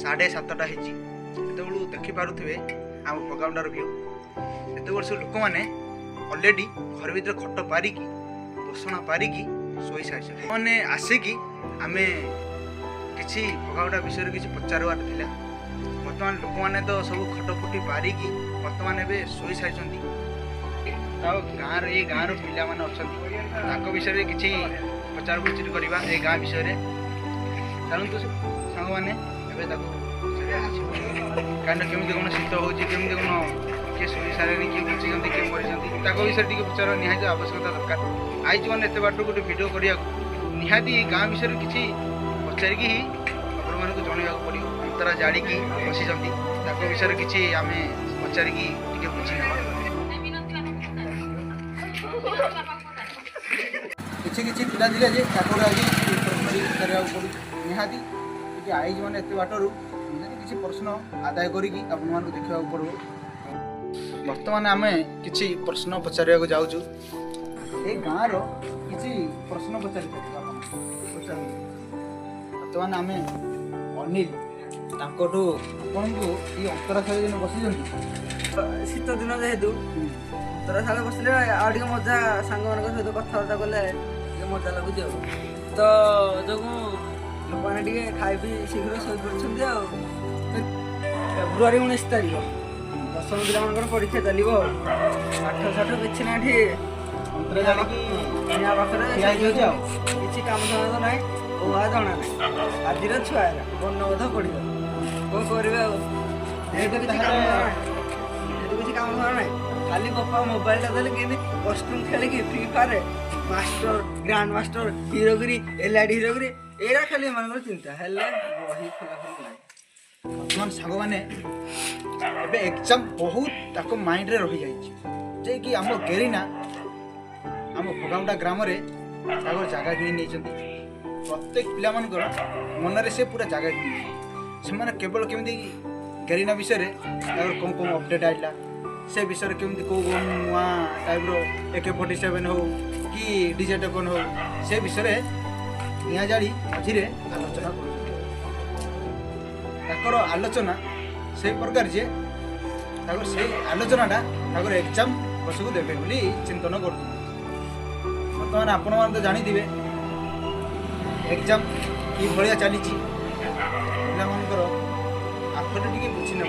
7:30 होती देखिपे आम पगाउंडार व्यू एत वर्ष लोक मैंने अलरेडी घर भर खट पारिकी पोषण पारिकी शोई सारी मैंने आसिकी आम कि पगाउंडा विषय किसी पचार बर्तमान लोक मैंने तो सब खटफुटी पारिकी बर्तमान ए शोई सारी गाँव ये गाँव पिला मैंने अच्छा विषय किसी पचार पुचर करवा ये गाँ विषय चलतु सांग मैंने कहीं केमी कौन शीत होमती कौन किए शोई सारे किए बचीं किए मरीज विषय टी पचार निहाती आवश्यकता दरकार आई मैंने एत बाट गोटे भिड करा निहाती गाँ विषय किसी पचारिकी ही आपण मानक जनवा पड़ो अंतरा जाड़ी बसी विषय किसी आम पचारिकी बुझी किसी पिला थे जे आज निहाती आई मैंने एत बाटर किसी प्रश्न आदाय करी देखा पड़ो बर्तमान आम कि प्रश्न पचार जाऊँ ये गाँव किसी प्रश्न पचार बर्तमान आम अनिल आपको ये अंतराशाला दिन बस शीत दिन जेहेतु अंतराशाला बसले आगे मजा सांग मान सहित कथबार्ता कले मजा लगुच तो जो लोक मैंने खाई पी शीघ्र शोपड़ फेब्रुआरी 19 तारीख 10 पिला मान परीक्षा चलो पाठ साठ किसी ना किसी कम धंदा ना ओहा जना ना आज छुआ वर्णबोध पढ़ कौन करेंगे किसी कम धंदा ना खाली बापा मोबाइल देते कस्ट्यूम खेलिकी Free Fire master grand master हीरोगिरी एलआईडी हीरोगिरी एरा खाली मान चिंता है बही खोलाखोली ना बर्तमान सांग मैंने एग्जाम बहुत माइंड रे रही जाए कि आम गेरीना आम भगाउंडा ग्राम जगह कि प्रत्येक पिला मनरे से पूरा जगह कि केवल केमी गेरीना विषय कौन कौन अपडेट आइला से विषय केमी कौ नुआ टाइप AK-47 हो कि DJ टोकन हो से विषय निआ जाड़ी मझे आलोचना कर आलोचना से प्रकार जे से आलोचनाटा एग्जाम बसक देवे बोली चिंतन कर बर्तमान आपण मैंने तो जानी एग्जाम कि भाया चली पिलाकर आखर टे बुझी ना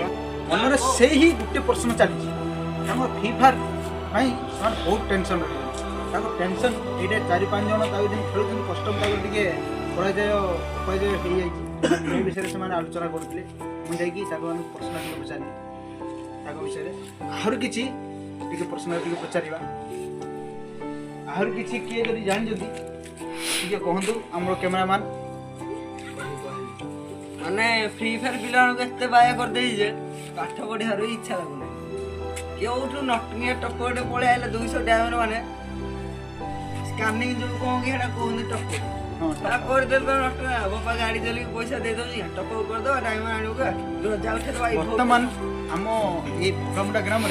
मनरे से ही गोटे प्रश्न चली फ्री फायर बहुत टेंशन रही टेंशन ये 4-5 जन खेल कस्टम टे पराजय अपराजय हो जाए विषय से आलोचना करते मुझे प्रश्न पचारि विषय आहरी किसी प्रश्न पचार आहरी किसी किए जब जानी कहतु आम कैमेरामैन मैंने फ्री फायर पिला बाया करदे पाठ पढ़ार इच्छा लगुना क्यों नटनिया टपटे पलि आए 200 डायमंड माने स्कैनिंग जो कौन कहते टप करदे बापा गाड़ी चल पैसा दे दो टप करदे डायमंड आने बर्तमान आम ये भगामुंडा ग्राम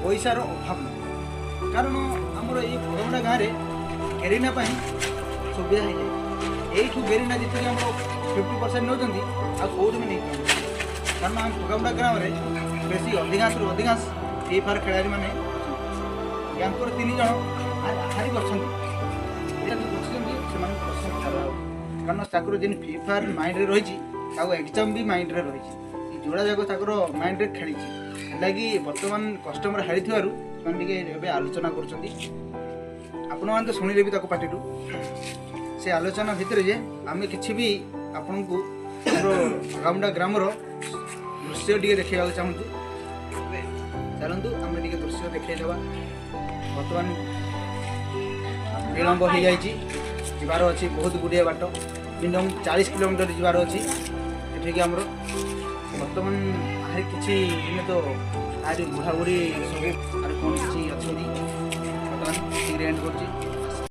पैसार अभाव नहीं कारण आमर ये भगामुंडा गाँव में गेरीना सुविधा हो जाए यू गेरीना जी 50% नौ कौट भी नहीं कारण आम भगामुंडा ग्राम में बेसी अधिकांश अधिकांश फ्री फायर खेलाड़ी मैंने यहाँ 3 जन हारी कर कारण ताकर जेन फ्री फायर माइंड रे रही एग्जाम भी माइंड रे रही जोड़ा जाक माइंड रे खेली लगी बर्तमान कस्टमर हारी थे आलोचना कर शुणिले भी पार्टी से आलोचना भितर जे आम कि भी आपण को भगामुंडा ग्राम दृश्य टे देखा चाहूँ चलतु आम टे दृश्य देखा बर्तमान विलम्ब हो जाबार अच्छी बहुत गुड़िया बाट मिनिमम 40 किलोमीटर जबार अच्छी ये आमर बर्तमान आहरी किसी तो आहरी बुढ़ा बुढ़ी सब कौन किसी अच्छा बर्तमान एंड कर